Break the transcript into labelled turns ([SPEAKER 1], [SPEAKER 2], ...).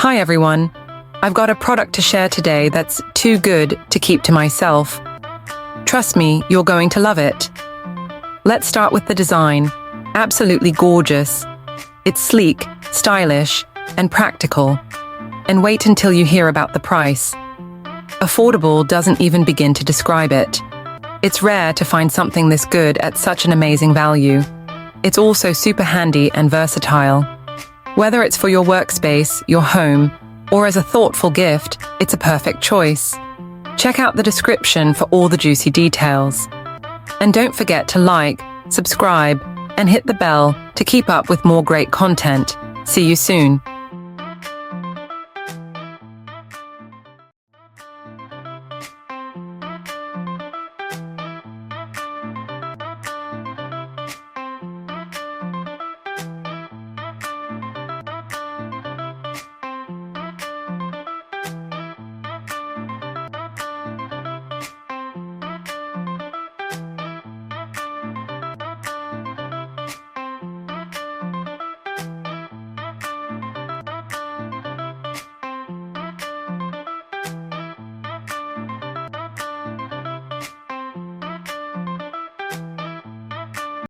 [SPEAKER 1] Hi everyone. I've got a product to share today that's too good to keep to myself. Trust me, you're going to love it. Let's start with the design. Absolutely gorgeous. It's sleek, stylish, and practical. And wait until you hear about the price. Affordable doesn't even begin to describe it. It's rare to find something this good at such an amazing value. It's also super handy and versatile. Whether it's for your workspace, your home, or as a thoughtful gift, it's a perfect choice. Check out the description for all the juicy details. And don't forget to like, subscribe, and hit the bell to keep up with more great content. See you soon.